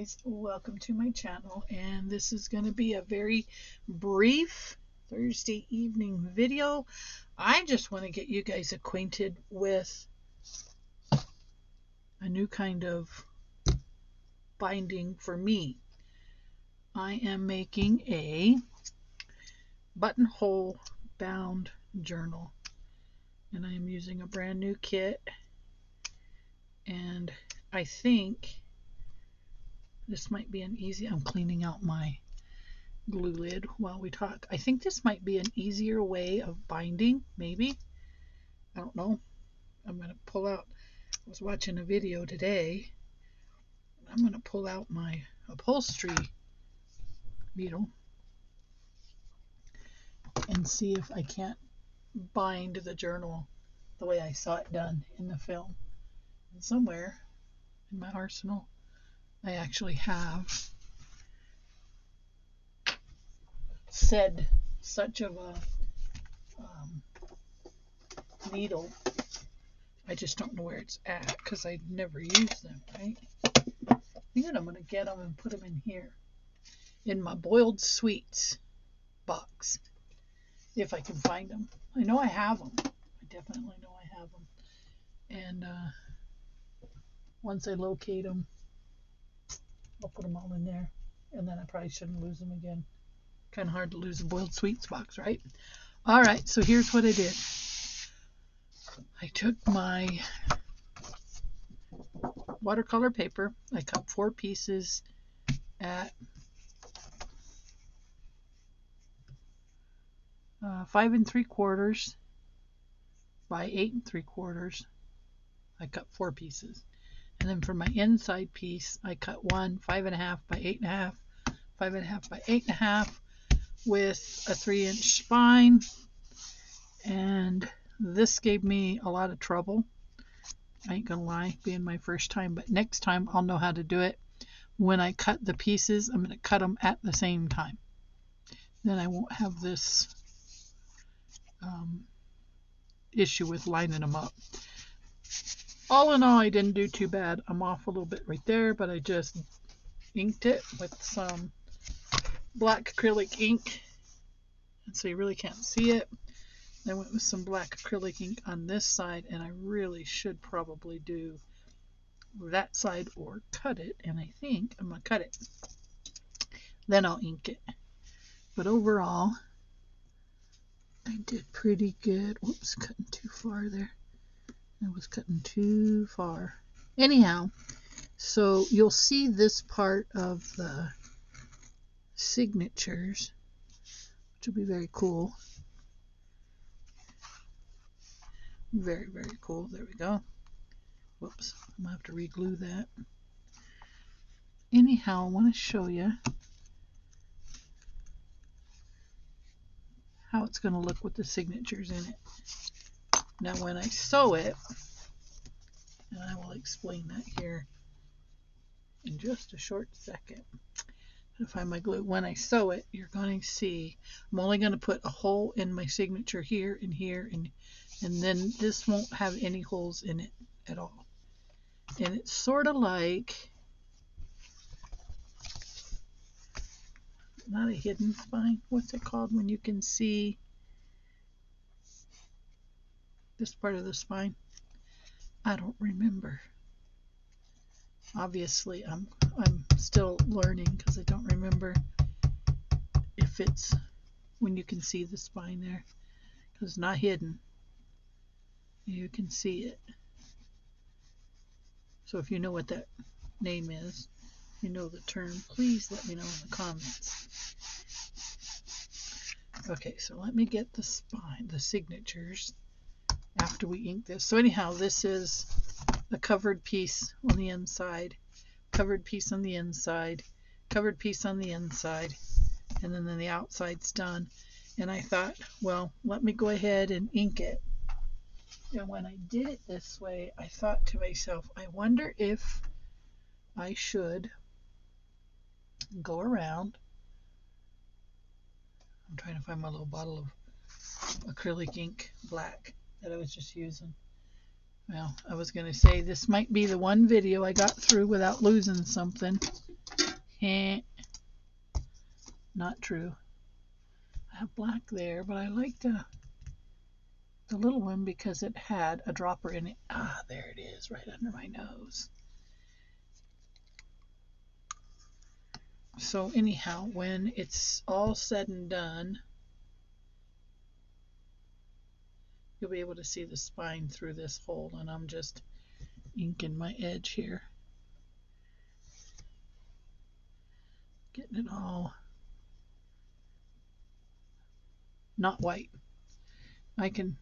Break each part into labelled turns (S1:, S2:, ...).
S1: guys, welcome to my channel, and this is going to be a very brief Thursday evening video. I just want to get you guys acquainted with a new kind of binding for me. I am making a buttonhole bound journal, and I am using a brand new kit, and I think this might be an easy, I'm cleaning out my glue lid while we talk. I think this might be an easier way of binding, maybe. I don't know. I'm going to pull out, I was watching a video today. I'm going to pull out my upholstery needle and see if I can't bind the journal the way I saw it done in the film. And somewhere in my arsenal, I actually have said such of a needle. I just don't know where it's at because I never use them, right? I think I'm going to get them and put them in here in my boiled sweets box if I can find them. I know I have them. I definitely know I have them. And once I locate them, I'll put them all in there, and then I probably shouldn't lose them again. Kind of hard to lose a boiled sweets box, right? All right, so here's what I did. I took my watercolor paper. I cut 4 pieces at 5 3/4 by 8 3/4. I cut 4 pieces. And then for my inside piece, I cut one 5 1/2 by 8 1/2, 5 1/2 by 8 1/2 with a 3-inch spine. And this gave me a lot of trouble. I ain't gonna lie, being my first time, but next time I'll know how to do it. When I cut the pieces, I'm gonna cut them at the same time. Then I won't have this issue with lining them up. All in all, I didn't do too bad. I'm off a little bit right there, but I just inked it with some black acrylic ink, and so you really can't see it. I went with some black acrylic ink on this side, and I really should probably do that side or cut it, and I think I'm going to cut it. Then I'll ink it. But overall, I did pretty good. Whoops, cutting too far there. I was cutting too far. Anyhow, so you'll see this part of the signatures, which will be very cool. Very, very cool. There we go. Whoops, I'm going to have to re-glue that. Anyhow, I want to show you how it's going to look with the signatures in it. Now when I sew it, and I will explain that here in just a short second. To find my glue. When I sew it, you're going to see I'm only going to put a hole in my signature here and here, and then this won't have any holes in it at all. And it's sort of like, not a hidden spine, what's it called when you can see this part of the spine? I don't remember. Obviously, I'm still learning because I don't remember if it's when you can see the spine there, because it's not hidden. You can see it. So if you know what that name is, you know the term, please let me know in the comments. Okay, so let me get the spine, the signatures, after we ink this. So anyhow, this is a covered piece on the inside, covered piece on the inside, covered piece on the inside, and then the outside's done. And I thought, well, let me go ahead and ink it. And when I did it this way, I thought to myself, I wonder if I should go around. I'm trying to find my little bottle of acrylic ink, black, that I was just using. Well, I was going to say this might be the one video I got through without losing something. Not true. I have black there, but I like the little one because it had a dropper in it. Ah, there it is, right under my nose. So anyhow, when it's all said and done, you'll be able to see the spine through this hole, and I'm just inking my edge here. Getting it all not white. I can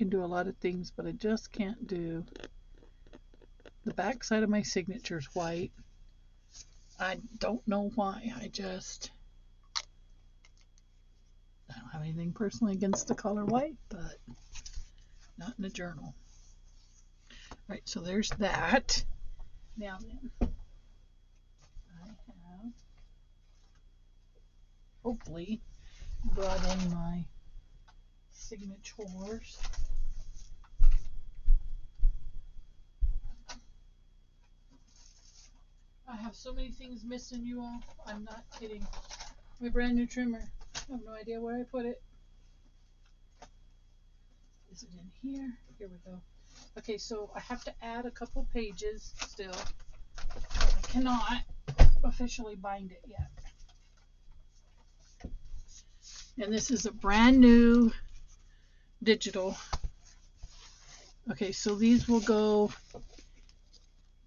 S1: do a lot of things, but I just can't do the back side of my signature's white. I don't know why. I don't have anything personally against the color white, but not in a journal. Right, so there's that. Now then, I have hopefully brought in my signatures. I have so many things missing, you all. I'm not kidding. My brand new trimmer. I have no idea where I put it. Is it in here? Here we go. Okay, so I have to add a couple pages still. I cannot officially bind it yet. And this is a brand new digital. Okay, so these will go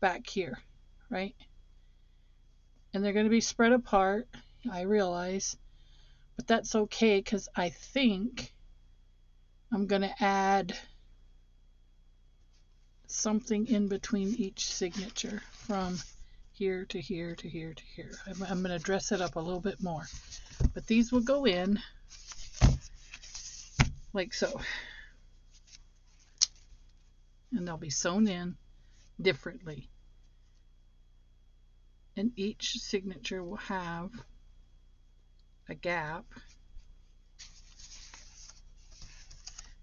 S1: back here, right? And they're going to be spread apart, I realize, but that's okay because I think I'm going to add something in between each signature from here to here to here to here. I'm going to dress it up a little bit more, but these will go in like so, and they'll be sewn in differently, and each signature will have a gap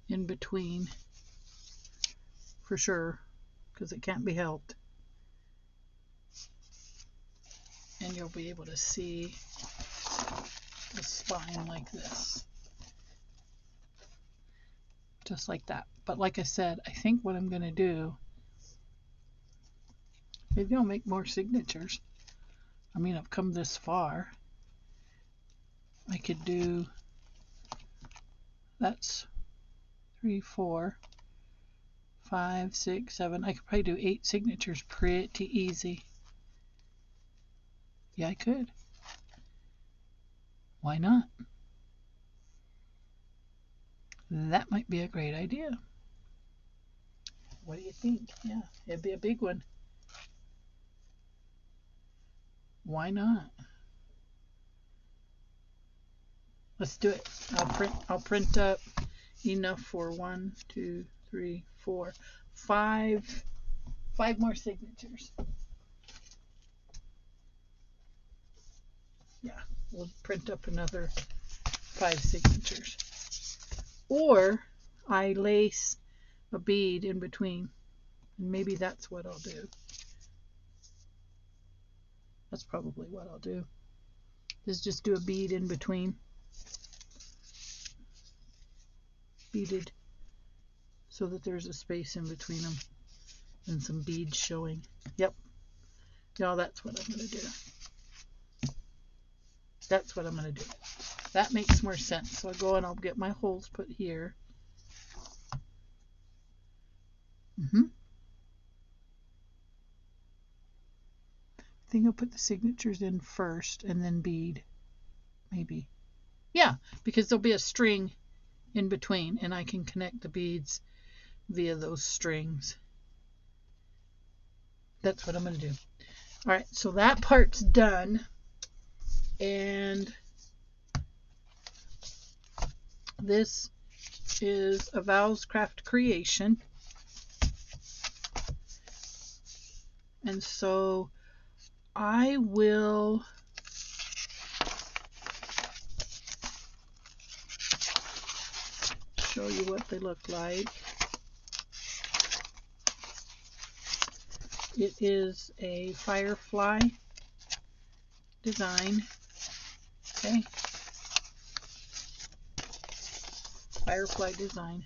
S1: in between for sure, because it can't be helped. And you'll be able to see the spine like this, just like that. But like I said, I think what I'm going to do, maybe I'll make more signatures. I mean, I've come this far. I could do, that's 3, 4, 5, 6, 7. I could probably do 8 signatures pretty easy. Yeah, I could. Why not? That might be a great idea. What do you think? Yeah, it'd be a big one. Why not? Let's do it. I'll print up enough for 1, 2, 3, 4, 5 more signatures. Yeah, we'll print up another 5 signatures. Or I lace a bead in between, and maybe that's what I'll do. That's probably what I'll do, is just do a bead in between. Beaded so that there's a space in between them and some beads showing. Yep. Yeah, that's what I'm going to do. That's what I'm going to do. That makes more sense. So I'll go and I'll get my holes put here. I think I'll put the signatures in first and then bead. Maybe. Yeah, because there'll be a string in between and I can connect the beads via those strings. That's what I'm going to do. All right, so that part's done. And this is a Valscraftscreation. And so I will show you what they look like. It is a firefly design. Okay. Firefly design.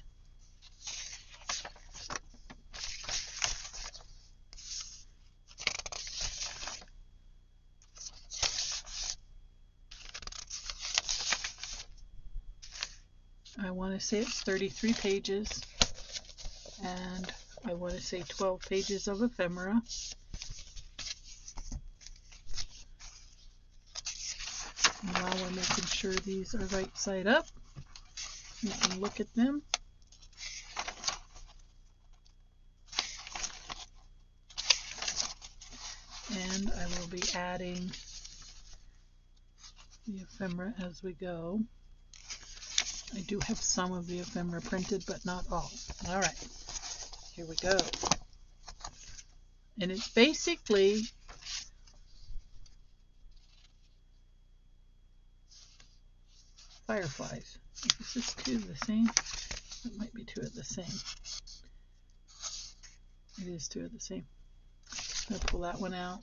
S1: I want to say it's 33 pages, and I want to say 12 pages of ephemera. And while we're making sure these are right side up, you can look at them. And I will be adding the ephemera as we go. I do have some of the ephemera printed, but not all. All right, here we go. And it's basically fireflies. Is this two of the same? It might be two of the same. It is two of the same. I'll pull that one out.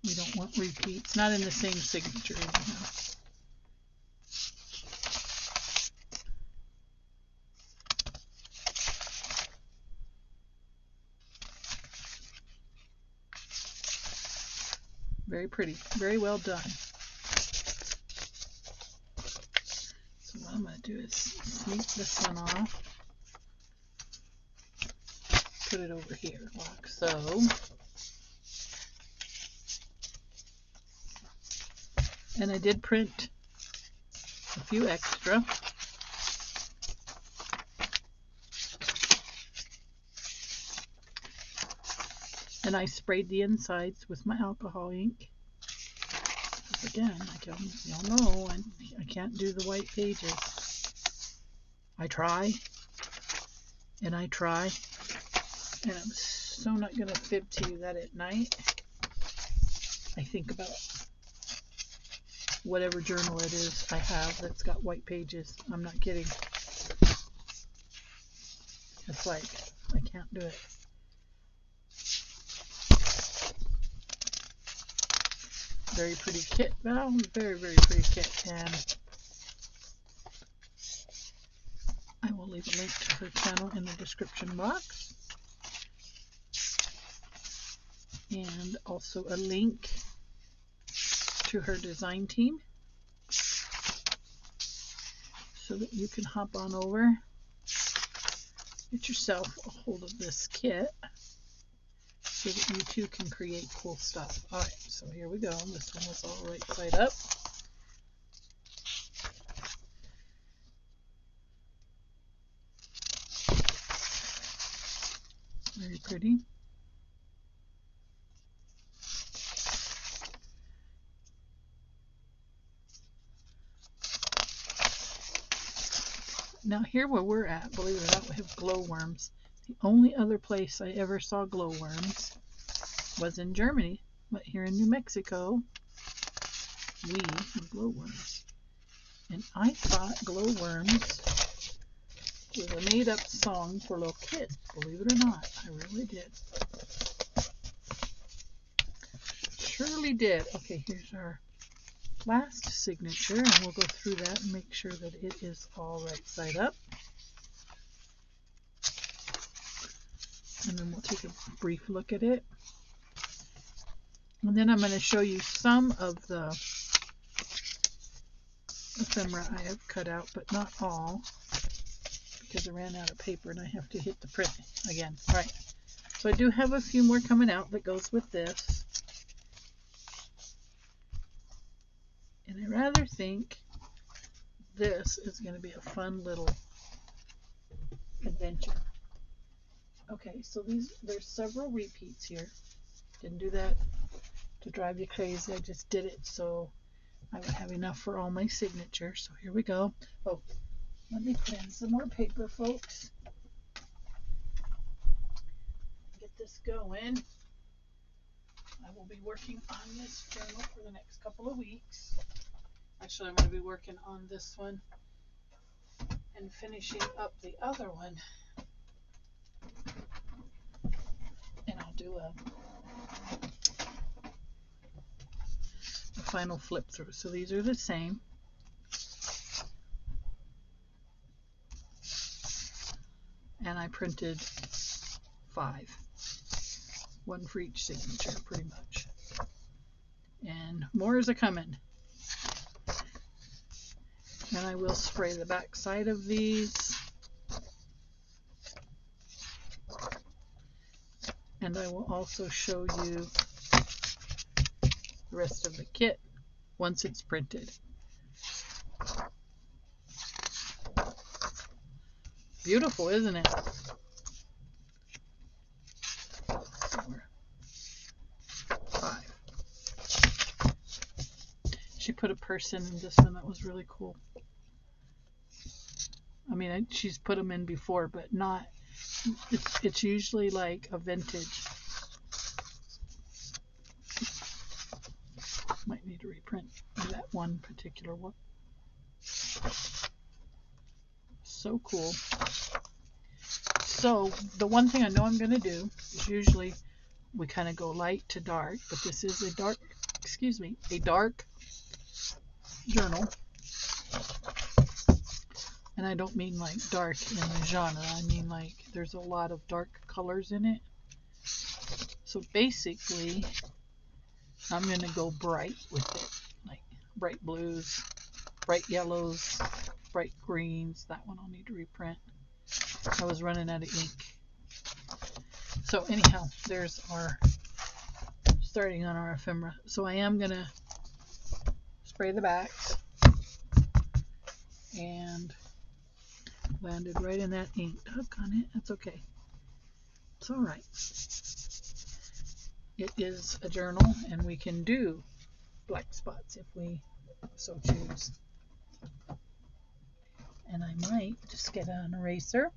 S1: We don't want repeats. Not in the same signature anyhow. Very pretty. Very well done. So what I'm going to do is sneak this one off. Put it over here like so. And I did print a few extra. And I sprayed the insides with my alcohol ink. Again, y'all know I can't do the white pages. I try, and I try, and I'm so not going to fib to you that at night I think about whatever journal it is I have that's got white pages. I'm not kidding. It's like, I can't do it. Very pretty kit, Val. Very, very pretty kit. And I will leave a link to her channel in the description box. And also a link to her design team, so that you can hop on over, get yourself a hold of this kit, so that you too can create cool stuff. Alright, so here we go. This one was all right side up. Very pretty. Now here where we're at, believe it or not, we have glowworms. The only other place I ever saw glowworms was in Germany, but here in New Mexico, we have glowworms. And I thought glowworms was a made-up song for little kids. Believe it or not, I really did. Surely did. Okay, here's our last signature, and we'll go through that and make sure that it is all right side up. And then we'll take a brief look at it. And then I'm going to show you some of the ephemera I have cut out, but not all, because I ran out of paper and I have to hit the print again. All right, so I do have a few more coming out that goes with this. And I rather think this is going to be a fun little adventure. Okay, so there's several repeats here. Didn't do that to drive you crazy. I just did it so I would have enough for all my signatures. So here we go. Oh, let me put in some more paper, folks. Get this going. I will be working on this journal for the next couple of weeks. Actually, I'm going to be working on this one and finishing up the other one. And I'll do final flip through. So these are the same. And I printed 5. 1 for each signature, pretty much. And more is a-coming. And I will spray the back side of these. And I will also show you the rest of the kit once it's printed. Beautiful, isn't it? 5. She put a person in this one that was really cool. I mean, she's put them in before, but not. It's usually like a vintage. Might need to reprint that one particular one. So cool. So the one thing I know I'm going to do is usually we kind of go light to dark, but this is a dark, a dark journal. And I don't mean like dark in the genre. I mean like there's a lot of dark colors in it. So basically, I'm going to go bright with it. Like bright blues, bright yellows, bright greens. That one I'll need to reprint. I was running out of ink. So anyhow, there's our starting on our ephemera. So I am going to spray the backs. And landed right in that ink. Doggone it. That's okay. It's all right. It is a journal, and we can do black spots if we so choose. And I might just get an eraser,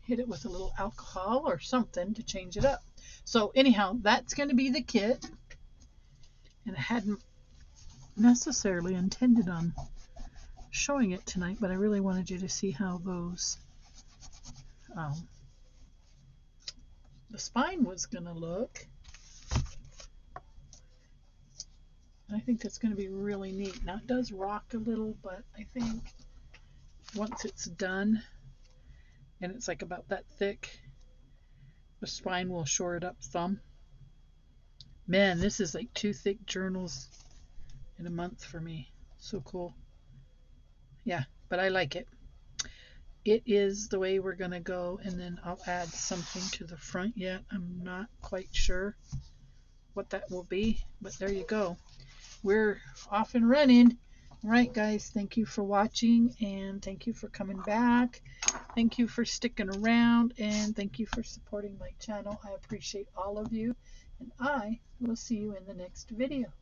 S1: hit it with a little alcohol or something to change it up. So anyhow, that's going to be the kit. And I hadn't necessarily intended on showing it tonight, but I really wanted you to see how those the spine was going to look. And I think that's going to be really neat. Now it does rock a little, but I think once it's done and it's like about that thick, the spine will shore it up some. Man, this is like 2 thick journals in a month for me. So cool. Yeah, but I like it. It is the way we're going to go, and then I'll add something to the front yet. I'm not quite sure what that will be, but there you go. We're off and running. All right, guys, thank you for watching, and thank you for coming back. Thank you for sticking around, and thank you for supporting my channel. I appreciate all of you, and I will see you in the next video.